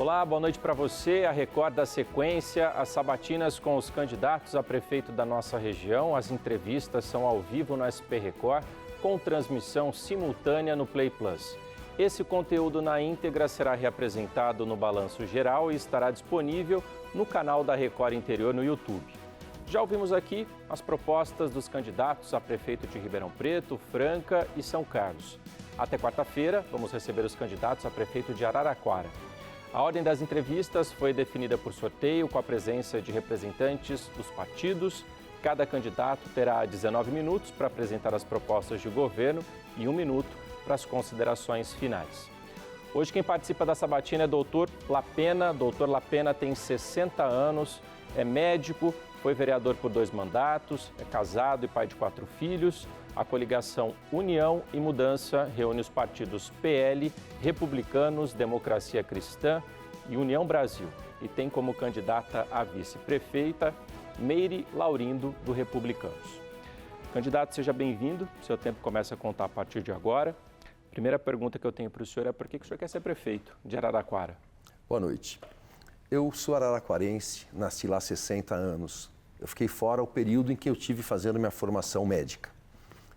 Olá, boa noite para você. A Record dá sequência às sabatinas com os candidatos a prefeito da nossa região. As entrevistas são ao vivo no SP Record, com transmissão simultânea no Play Plus. Esse conteúdo na íntegra será reapresentado no Balanço Geral e estará disponível no canal da Record Interior no YouTube. Já ouvimos aqui as propostas dos candidatos a prefeito de Ribeirão Preto, Franca e São Carlos. Até quarta-feira, vamos receber os candidatos a prefeito de Araraquara. A ordem das entrevistas foi definida por sorteio com a presença de representantes dos partidos. Cada candidato terá 19 minutos para apresentar as propostas de governo e 1 minuto para as considerações finais. Hoje quem participa da sabatina é Dr. Lapena. Dr. Lapena tem 60 anos, é médico, foi vereador por 2 mandatos, é casado e pai de 4 filhos. A coligação União e Mudança reúne os partidos PL, Republicanos, Democracia Cristã e União Brasil. E tem como candidata a vice-prefeita Meire Laurindo, do Republicanos. Candidato, seja bem-vindo. Seu tempo começa a contar a partir de agora. Primeira pergunta que eu tenho para o senhor é por que o senhor quer ser prefeito de Araraquara? Boa noite. Eu sou araraquarense, nasci lá há 60 anos. Eu fiquei fora o período em que eu tive fazendo minha formação médica.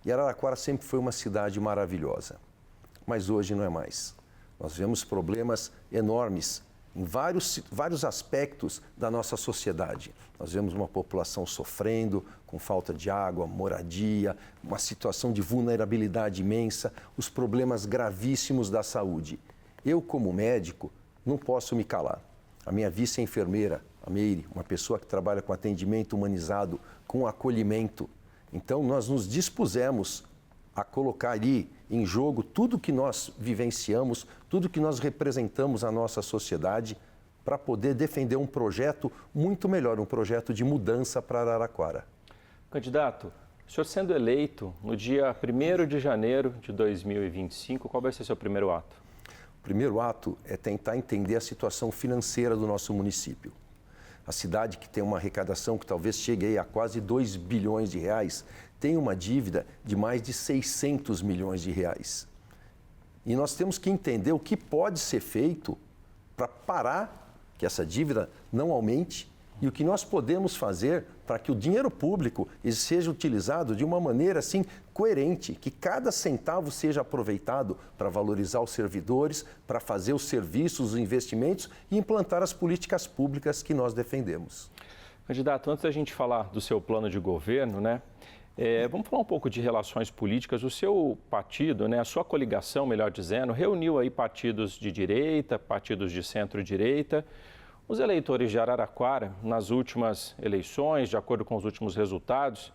E Araraquara sempre foi uma cidade maravilhosa, mas hoje não é mais. Nós vemos problemas enormes em vários aspectos da nossa sociedade. Nós vemos uma população sofrendo, com falta de água, moradia, uma situação de vulnerabilidade imensa, os problemas gravíssimos da saúde. Eu, como médico, não posso me calar. A minha vice-enfermeira, a Meire, uma pessoa que trabalha com atendimento humanizado, com acolhimento. Então, nós nos dispusemos a colocar ali em jogo tudo que nós vivenciamos, tudo que nós representamos à nossa sociedade para poder defender um projeto muito melhor, um projeto de mudança para Araraquara. Candidato, o senhor sendo eleito no dia 1º de janeiro de 2025, qual vai ser seu primeiro ato? O primeiro ato é tentar entender a situação financeira do nosso município. A cidade, que tem uma arrecadação que talvez chegue aí a quase 2 bilhões de reais, tem uma dívida de mais de 600 milhões de reais. E nós temos que entender o que pode ser feito para parar que essa dívida não aumente e o que nós podemos fazer para que o dinheiro público seja utilizado de uma maneira assim coerente, que cada centavo seja aproveitado para valorizar os servidores, para fazer os serviços, os investimentos e implantar as políticas públicas que nós defendemos. Candidato, antes da gente falar do seu plano de governo, vamos falar um pouco de relações políticas. O seu partido, a sua coligação, melhor dizendo, reuniu aí partidos de direita, partidos de centro-direita. Os eleitores de Araraquara, nas últimas eleições, de acordo com os últimos resultados,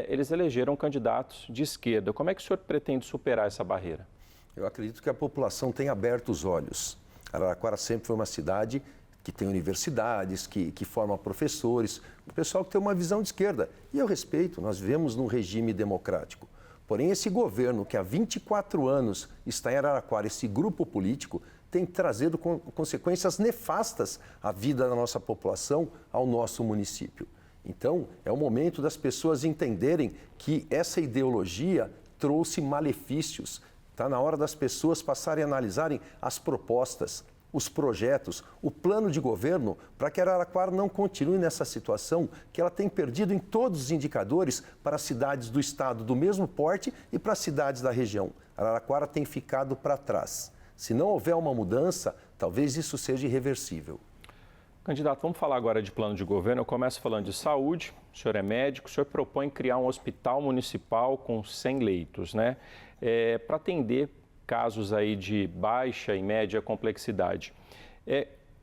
eles elegeram candidatos de esquerda. Como é que o senhor pretende superar essa barreira? Eu acredito que a população tem aberto os olhos. Araraquara sempre foi uma cidade que tem universidades, que forma professores, o pessoal que tem uma visão de esquerda. E eu respeito, nós vivemos num regime democrático. Porém, esse governo que há 24 anos está em Araraquara, esse grupo político, tem trazido consequências nefastas à vida da nossa população, ao nosso município. Então, é o momento das pessoas entenderem que essa ideologia trouxe malefícios. Está na hora das pessoas passarem a analisarem as propostas, os projetos, o plano de governo, para que Araraquara não continue nessa situação que ela tem perdido em todos os indicadores para as cidades do estado do mesmo porte e para as cidades da região. Araraquara tem ficado para trás. Se não houver uma mudança, talvez isso seja irreversível. Candidato, vamos falar agora de plano de governo. Eu começo falando de saúde. O senhor é médico, o senhor propõe criar um hospital municipal com 100 leitos, para atender casos aí de baixa e média complexidade.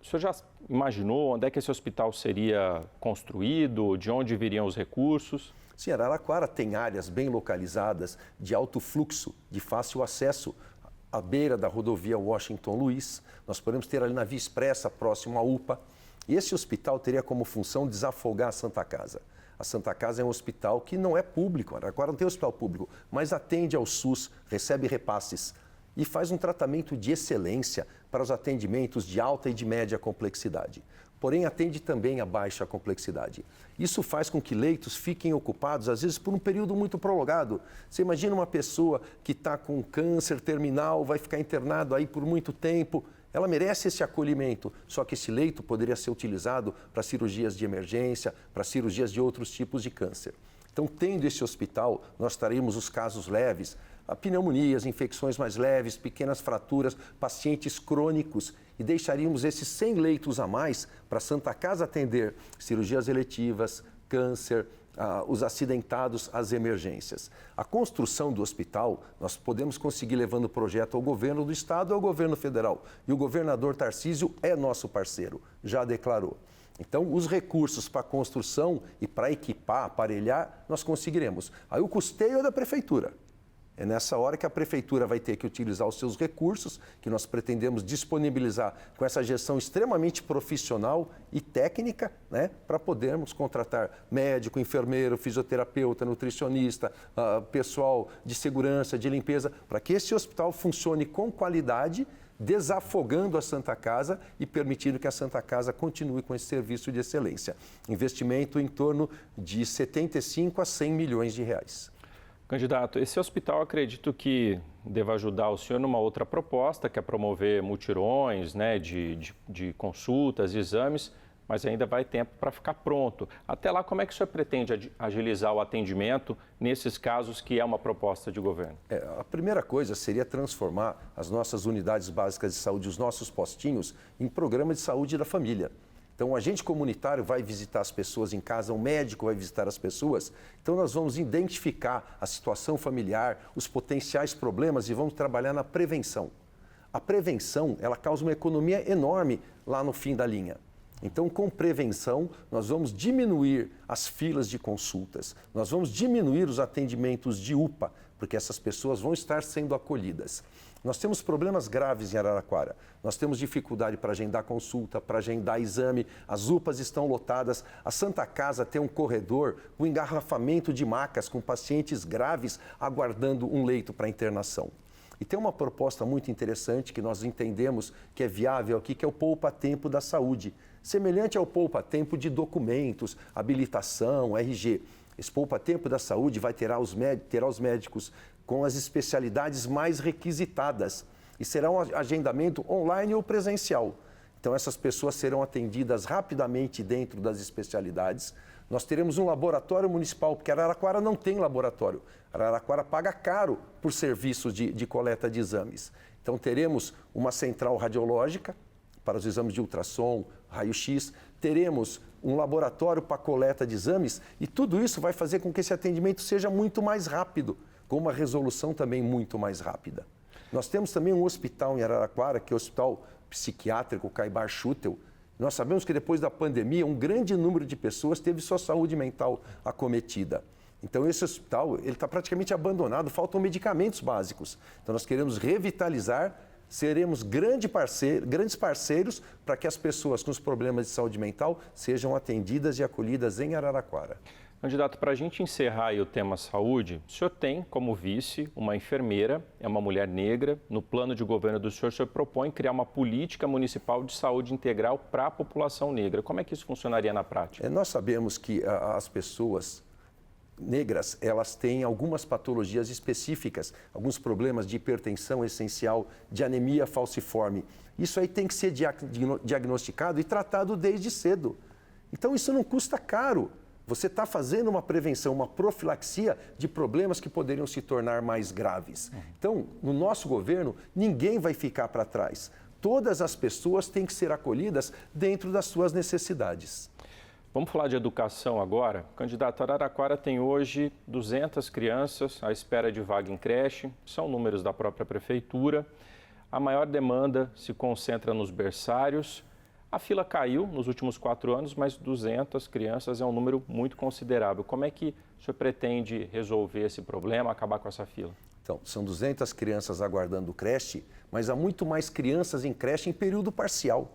O senhor já imaginou onde é que esse hospital seria construído, de onde viriam os recursos? Sim, Araraquara tem áreas bem localizadas, de alto fluxo, de fácil acesso, à beira da rodovia Washington Luiz. Nós podemos ter ali na Via Expressa, próximo à UPA. E esse hospital teria como função desafogar a Santa Casa. A Santa Casa é um hospital que não é público, agora não tem hospital público, mas atende ao SUS, recebe repasses e faz um tratamento de excelência para os atendimentos de alta e de média complexidade. Porém, atende também a baixa complexidade. Isso faz com que leitos fiquem ocupados, às vezes, por um período muito prolongado. Você imagina uma pessoa que está com câncer terminal, vai ficar internado aí por muito tempo. Ela merece esse acolhimento, só que esse leito poderia ser utilizado para cirurgias de emergência, para cirurgias de outros tipos de câncer. Então, tendo esse hospital, nós teremos os casos leves, pneumonias, infecções mais leves, pequenas fraturas, pacientes crônicos, e deixaríamos esses 100 leitos a mais para a Santa Casa atender cirurgias eletivas, câncer, os acidentados, as emergências. A construção do hospital, nós podemos conseguir levando o projeto ao governo do estado ou ao governo federal. E o governador Tarcísio é nosso parceiro, já declarou. Então, os recursos para a construção e para equipar, aparelhar, nós conseguiremos. Aí o custeio é da prefeitura. É nessa hora que a prefeitura vai ter que utilizar os seus recursos, que nós pretendemos disponibilizar com essa gestão extremamente profissional e técnica, né, para podermos contratar médico, enfermeiro, fisioterapeuta, nutricionista, pessoal de segurança, de limpeza, para que esse hospital funcione com qualidade, desafogando a Santa Casa e permitindo que a Santa Casa continue com esse serviço de excelência. Investimento em torno de 75 a 100 milhões de reais. Candidato, esse hospital acredito que deva ajudar o senhor numa outra proposta, que é promover mutirões, né, de consultas, exames, mas ainda vai tempo para ficar pronto. Até lá, como é que o senhor pretende agilizar o atendimento nesses casos que é uma proposta de governo? A primeira coisa seria transformar as nossas unidades básicas de saúde, os nossos postinhos, em programa de saúde da família. Então, o agente comunitário vai visitar as pessoas em casa, o médico vai visitar as pessoas. Então, nós vamos identificar a situação familiar, os potenciais problemas e vamos trabalhar na prevenção. A prevenção, ela causa uma economia enorme lá no fim da linha. Então, com prevenção, nós vamos diminuir as filas de consultas, nós vamos diminuir os atendimentos de UPA, porque essas pessoas vão estar sendo acolhidas. Nós temos problemas graves em Araraquara. Nós temos dificuldade para agendar consulta, para agendar exame, as UPAs estão lotadas, a Santa Casa tem um corredor, um engarrafamento de macas com pacientes graves aguardando um leito para internação. E tem uma proposta muito interessante que nós entendemos que é viável aqui, que é o poupa-tempo da saúde, semelhante ao poupa-tempo de documentos, habilitação, RG. Esse poupa-tempo da saúde terá os médicos com as especialidades mais requisitadas e será um agendamento online ou presencial. Então, essas pessoas serão atendidas rapidamente dentro das especialidades. Nós teremos um laboratório municipal, porque Araraquara não tem laboratório. Araraquara paga caro por serviços de coleta de exames. Então, teremos uma central radiológica para os exames de ultrassom, raio-x, teremos um laboratório para coleta de exames e tudo isso vai fazer com que esse atendimento seja muito mais rápido, com uma resolução também muito mais rápida. Nós temos também um hospital em Araraquara, que é o Hospital Psiquiátrico Caibar Schutel. Nós sabemos que depois da pandemia, um grande número de pessoas teve sua saúde mental acometida. Então, esse hospital está praticamente abandonado, faltam medicamentos básicos. Então, nós queremos revitalizar, seremos grandes parceiros para que as pessoas com os problemas de saúde mental sejam atendidas e acolhidas em Araraquara. Candidato, para a gente encerrar aí o tema saúde, o senhor tem como vice uma enfermeira, é uma mulher negra. No plano de governo do senhor propõe criar uma política municipal de saúde integral para a população negra. Como é que isso funcionaria na prática? Nós sabemos que as pessoas negras, elas têm algumas patologias específicas, alguns problemas de hipertensão essencial, de anemia falciforme. Isso aí tem que ser diagnosticado e tratado desde cedo. Então, isso não custa caro. Você está fazendo uma prevenção, uma profilaxia de problemas que poderiam se tornar mais graves. Então, no nosso governo, ninguém vai ficar para trás. Todas as pessoas têm que ser acolhidas dentro das suas necessidades. Vamos falar de educação agora. Candidato, Araraquara tem hoje 200 crianças à espera de vaga em creche, são números da própria prefeitura. A maior demanda se concentra nos berçários. A fila caiu nos últimos 4 anos, mas 200 crianças é um número muito considerável. Como é que o senhor pretende resolver esse problema, acabar com essa fila? Então, são 200 crianças aguardando creche, mas há muito mais crianças em creche em período parcial.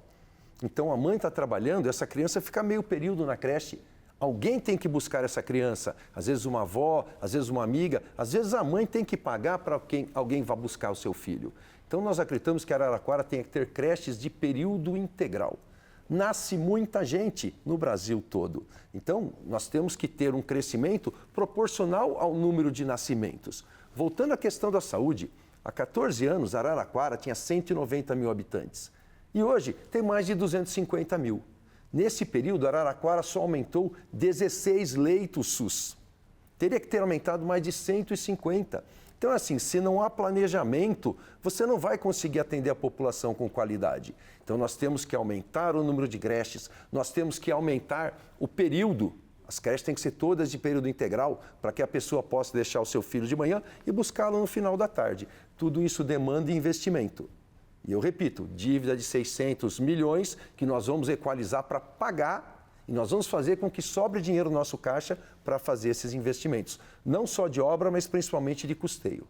Então, a mãe está trabalhando e essa criança fica meio período na creche. Alguém tem que buscar essa criança, às vezes uma avó, às vezes uma amiga, às vezes a mãe tem que pagar para que alguém vá buscar o seu filho. Então, nós acreditamos que Araraquara tem que ter creches de período integral. Nasce muita gente no Brasil todo. Então, nós temos que ter um crescimento proporcional ao número de nascimentos. Voltando à questão da saúde, há 14 anos, Araraquara tinha 190 mil habitantes. E hoje tem mais de 250 mil. Nesse período, Araraquara só aumentou 16 leitos SUS. Teria que ter aumentado mais de 150. Então, assim, se não há planejamento, você não vai conseguir atender a população com qualidade. Então, nós temos que aumentar o número de creches, nós temos que aumentar o período. As creches têm que ser todas de período integral, para que a pessoa possa deixar o seu filho de manhã e buscá-lo no final da tarde. Tudo isso demanda investimento. E eu repito, dívida de 600 milhões que nós vamos equalizar para pagar e nós vamos fazer com que sobre dinheiro no nosso caixa para fazer esses investimentos. Não só de obra, mas principalmente de custeio.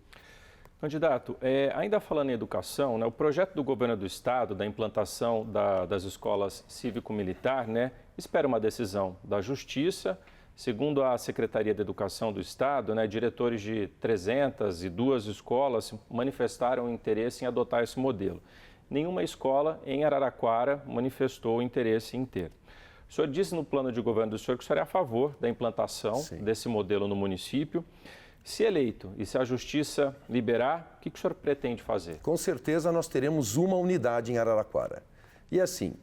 Candidato, ainda falando em educação, né, o projeto do governo do estado da implantação das escolas cívico-militar, né, espera uma decisão da Justiça. Segundo a Secretaria de Educação do Estado, né, diretores de 302 escolas manifestaram interesse em adotar esse modelo. Nenhuma escola em Araraquara manifestou interesse em ter. O senhor disse no plano de governo do senhor que o senhor é a favor da implantação desse modelo no município. Se eleito e se a Justiça liberar, o que o senhor pretende fazer? Com certeza nós teremos uma unidade em Araraquara. E assim,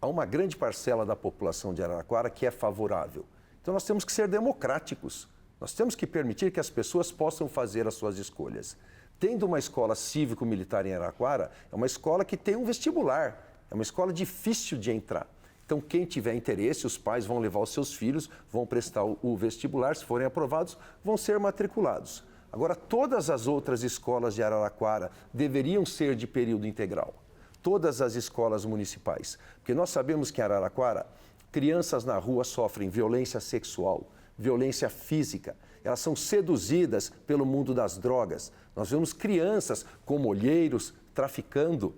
há uma grande parcela da população de Araraquara que é favorável. Então nós temos que ser democráticos. Nós temos que permitir que as pessoas possam fazer as suas escolhas. Tendo uma escola cívico-militar em Araraquara, é uma escola que tem um vestibular, é uma escola difícil de entrar. Então, quem tiver interesse, os pais vão levar os seus filhos, vão prestar o vestibular, se forem aprovados, vão ser matriculados. Agora, todas as outras escolas de Araraquara deveriam ser de período integral. Todas as escolas municipais. Porque nós sabemos que em Araraquara, crianças na rua sofrem violência sexual, violência física. Elas são seduzidas pelo mundo das drogas. Nós vemos crianças como olheiros traficando.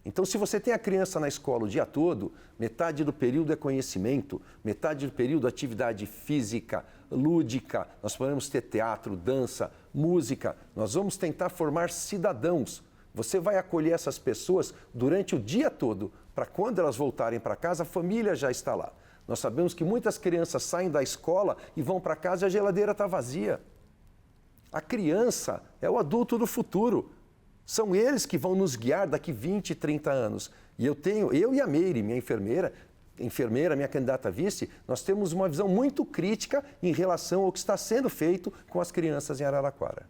Então, se você tem a criança na escola o dia todo, metade do período é conhecimento, metade do período atividade física, lúdica, nós podemos ter teatro, dança, música, nós vamos tentar formar cidadãos. Você vai acolher essas pessoas durante o dia todo, para quando elas voltarem para casa, a família já está lá. Nós sabemos que muitas crianças saem da escola e vão para casa e a geladeira está vazia. A criança é o adulto do futuro. São eles que vão nos guiar daqui 20, 30 anos. E eu e a Meire, minha enfermeira, minha candidata a vice, nós temos uma visão muito crítica em relação ao que está sendo feito com as crianças em Araraquara.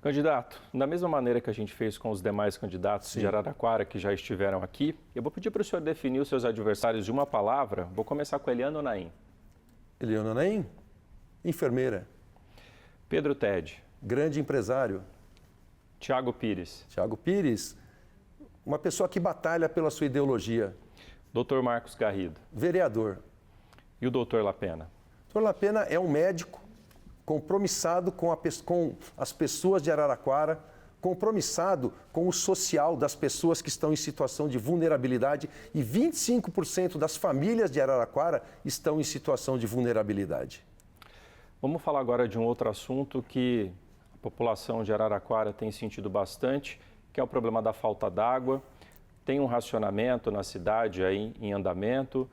Candidato, da mesma maneira que a gente fez com os demais candidatos de Araraquara que já estiveram aqui, eu vou pedir para o senhor definir os seus adversários de uma palavra. Vou começar com Eliana Naim. Eliana Naim, enfermeira. Pedro Tede. Grande empresário. Tiago Pires. Tiago Pires, uma pessoa que batalha pela sua ideologia. Dr. Marcos Garrido. Vereador. E o Dr. Lapena? Dr. Lapena é um médico compromissado com as pessoas de Araraquara, compromissado com o social das pessoas que estão em situação de vulnerabilidade e 25% das famílias de Araraquara estão em situação de vulnerabilidade. Vamos falar agora de um outro assunto que a população de Araraquara tem sentido bastante, que é o problema da falta d'água. Tem um racionamento na cidade aí em andamento.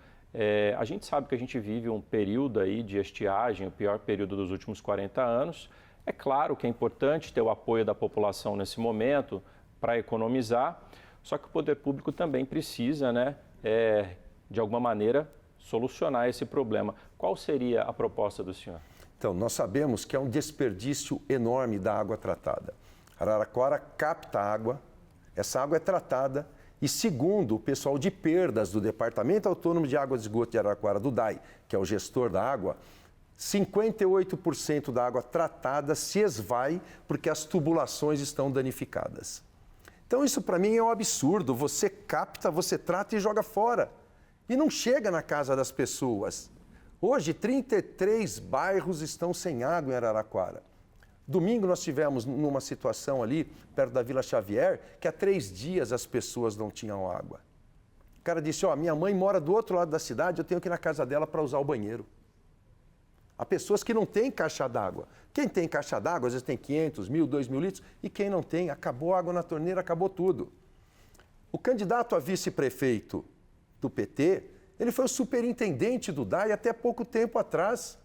A gente sabe que a gente vive um período aí de estiagem, o pior período dos últimos 40 anos. É claro que é importante ter o apoio da população nesse momento para economizar, só que o poder público também precisa, né, de alguma maneira, solucionar esse problema. Qual seria a proposta do senhor? Então, nós sabemos que é um desperdício enorme da água tratada. Araraquara capta água, essa água é tratada e, segundo o pessoal de perdas do Departamento Autônomo de Água e Esgoto de Araraquara, do DAI, que é o gestor da água, 58% da água tratada se esvai porque as tubulações estão danificadas. Então, isso para mim é um absurdo. Você capta, você trata e joga fora. E não chega na casa das pessoas. Hoje, 33 bairros estão sem água em Araraquara. Domingo nós tivemos numa situação ali, perto da Vila Xavier, que há 3 dias as pessoas não tinham água. O cara disse, minha mãe mora do outro lado da cidade, eu tenho que ir na casa dela para usar o banheiro. Há pessoas que não têm caixa d'água. Quem tem caixa d'água, às vezes tem 500, 1.000, 2.000 litros, e quem não tem, acabou a água na torneira, acabou tudo. O candidato a vice-prefeito do PT, ele foi o superintendente do DAI até pouco tempo atrás.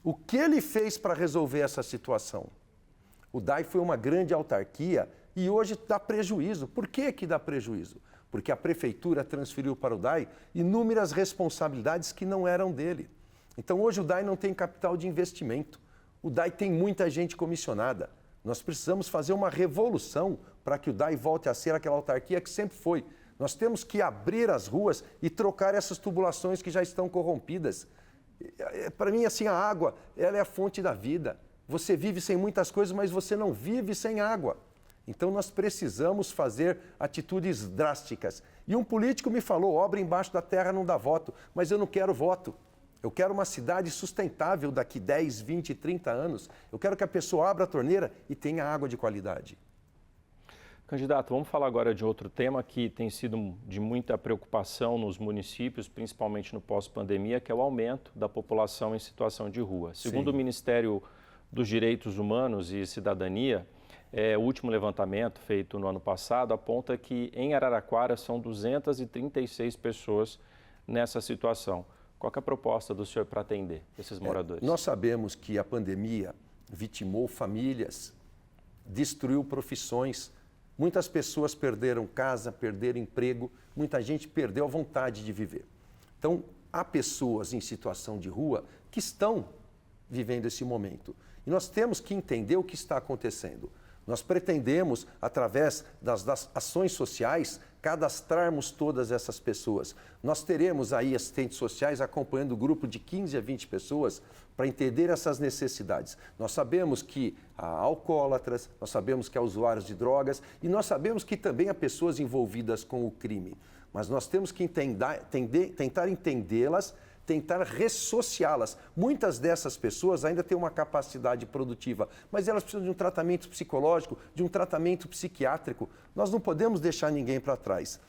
O que ele fez para resolver essa situação? O DAI foi uma grande autarquia e hoje dá prejuízo. Por que dá prejuízo? porque a prefeitura transferiu para o DAI inúmeras responsabilidades que não eram dele. Então hoje o DAI não tem capital de investimento, o DAI tem muita gente comissionada. Nós precisamos fazer uma revolução para que o DAI volte a ser aquela autarquia que sempre foi. Nós temos que abrir as ruas e trocar essas tubulações que já estão corrompidas. Para mim, assim, a água, ela é a fonte da vida. Você vive sem muitas coisas, mas você não vive sem água. Então nós precisamos fazer atitudes drásticas. E um político me falou, obra embaixo da terra não dá voto, mas eu não quero voto. Eu quero uma cidade sustentável daqui 10, 20, 30 anos. Eu quero que a pessoa abra a torneira e tenha água de qualidade. Candidato, vamos falar agora de outro tema que tem sido de muita preocupação nos municípios, principalmente no pós-pandemia, que é o aumento da população em situação de rua. Segundo o Ministério dos Direitos Humanos e Cidadania, o último levantamento feito no ano passado aponta que em Araraquara são 236 pessoas nessa situação. Qual que é a proposta do senhor para atender esses moradores? Nós sabemos que a pandemia vitimou famílias, destruiu profissões. Muitas pessoas perderam casa, perderam emprego, muita gente perdeu a vontade de viver. Então, há pessoas em situação de rua que estão vivendo esse momento. E nós temos que entender o que está acontecendo. Nós pretendemos, através das ações sociais, cadastrarmos todas essas pessoas. Nós teremos aí assistentes sociais acompanhando o grupo de 15 a 20 pessoas para entender essas necessidades. Nós sabemos que há alcoólatras, nós sabemos que há usuários de drogas e nós sabemos que também há pessoas envolvidas com o crime. Mas nós temos que tentar entendê-las, tentar ressociá-las. Muitas dessas pessoas ainda têm uma capacidade produtiva, mas elas precisam de um tratamento psicológico, de um tratamento psiquiátrico. Nós não podemos deixar ninguém para trás.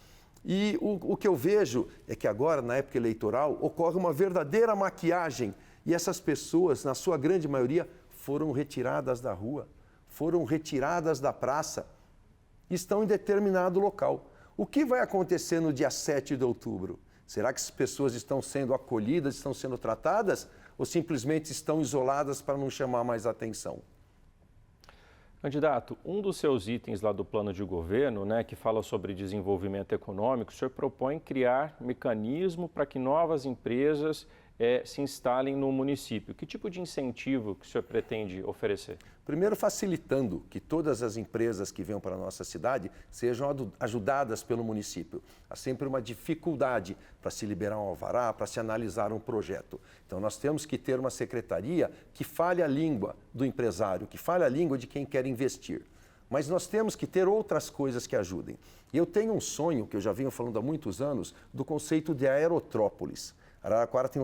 E o que eu vejo é que agora, na época eleitoral, ocorre uma verdadeira maquiagem e essas pessoas, na sua grande maioria, foram retiradas da rua, foram retiradas da praça, estão em determinado local. O que vai acontecer no dia 7 de outubro? Será que as pessoas estão sendo acolhidas, estão sendo tratadas ou simplesmente estão isoladas para não chamar mais atenção? Candidato, um dos seus itens lá do plano de governo, que fala sobre desenvolvimento econômico, o senhor propõe criar mecanismo para que novas empresas se instalem no município. Que tipo de incentivo que o senhor pretende oferecer? Primeiro, facilitando que todas as empresas que venham para a nossa cidade sejam ajudadas pelo município. Há sempre uma dificuldade para se liberar um alvará, para se analisar um projeto. Então, nós temos que ter uma secretaria que fale a língua do empresário, que fale a língua de quem quer investir. Mas nós temos que ter outras coisas que ajudem. E eu tenho um sonho, que eu já venho falando há muitos anos, do conceito de aerótrópolis. Araraquara tem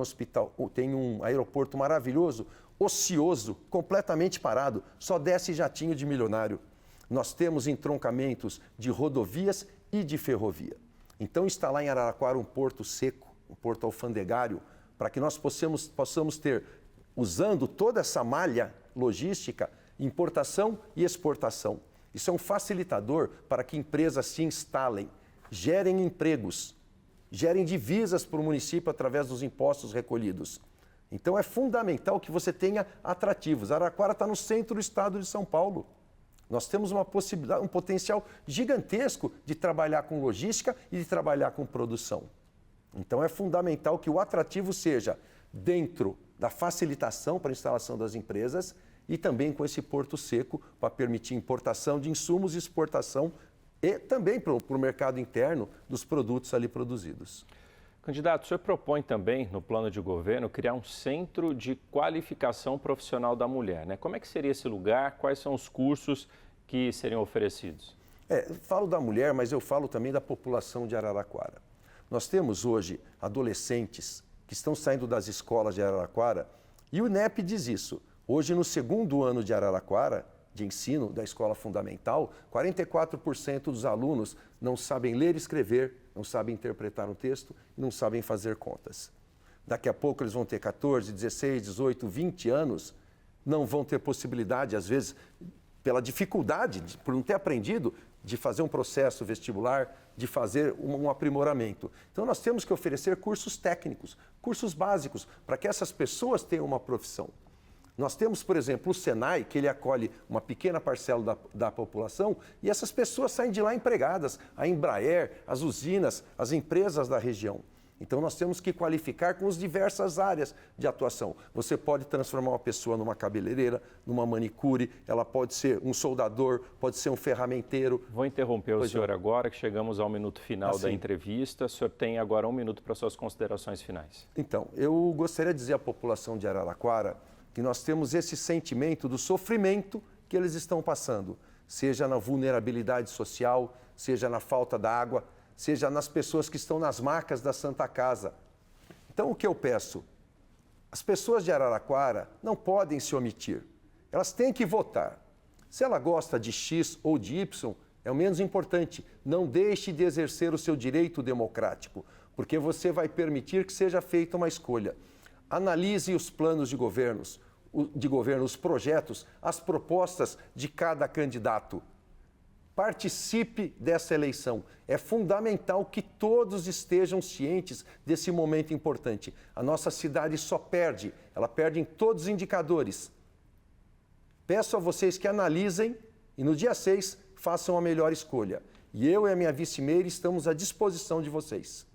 um aeroporto maravilhoso, ocioso, completamente parado, só desce jatinho de milionário. Nós temos entroncamentos de rodovias e de ferrovia. Então, instalar em Araraquara um porto seco, um porto alfandegário, para que nós possamos ter, usando toda essa malha logística, importação e exportação. Isso é um facilitador para que empresas se instalem, gerem empregos, gerem divisas para o município através dos impostos recolhidos. Então é fundamental que você tenha atrativos. Araraquara está no centro do estado de São Paulo. Nós temos uma possibilidade, um potencial gigantesco de trabalhar com logística e de trabalhar com produção. Então é fundamental que o atrativo seja dentro da facilitação para a instalação das empresas e também com esse porto seco para permitir importação de insumos e exportação e também para o mercado interno dos produtos ali produzidos. Candidato, o senhor propõe também, no plano de governo, criar um centro de qualificação profissional da mulher, Como é que seria esse lugar? Quais são os cursos que seriam oferecidos? Falo da mulher, mas eu falo também da população de Araraquara. Nós temos hoje adolescentes que estão saindo das escolas de Araraquara e o INEP diz isso. Hoje, no segundo ano de Araraquara, de ensino da escola fundamental, 44% dos alunos não sabem ler e escrever, não sabem interpretar um texto e não sabem fazer contas. Daqui a pouco eles vão ter 14, 16, 18, 20 anos, não vão ter possibilidade, às vezes, pela dificuldade, por não ter aprendido, de fazer um processo vestibular, de fazer um aprimoramento. Então, nós temos que oferecer cursos técnicos, cursos básicos, para que essas pessoas tenham uma profissão. Nós temos, por exemplo, o Senai, que ele acolhe uma pequena parcela da população e essas pessoas saem de lá empregadas. A Embraer, as usinas, as empresas da região. Então, nós temos que qualificar com as diversas áreas de atuação. Você pode transformar uma pessoa numa cabeleireira, numa manicure, ela pode ser um soldador, pode ser um ferramenteiro. Vou interromper o senhor agora, que chegamos ao minuto final da entrevista. O senhor tem agora 1 minuto para suas considerações finais. Então, eu gostaria de dizer à população de Araraquara que nós temos esse sentimento do sofrimento que eles estão passando, seja na vulnerabilidade social, seja na falta da água, seja nas pessoas que estão nas macas da Santa Casa. Então, o que eu peço? As pessoas de Araraquara não podem se omitir. Elas têm que votar. Se ela gosta de X ou de Y, é o menos importante. Não deixe de exercer o seu direito democrático, porque você vai permitir que seja feita uma escolha. Analise os planos de governo, os projetos, as propostas de cada candidato. Participe dessa eleição. É fundamental que todos estejam cientes desse momento importante. A nossa cidade só perde, ela perde em todos os indicadores. Peço a vocês que analisem e no dia 6 façam a melhor escolha. E eu e a minha vice-meira estamos à disposição de vocês.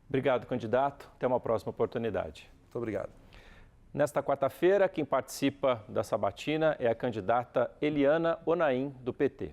Obrigado, candidato. Até uma próxima oportunidade. Muito obrigado. Nesta quarta-feira, quem participa da sabatina é a candidata Eliana Onaim, do PT.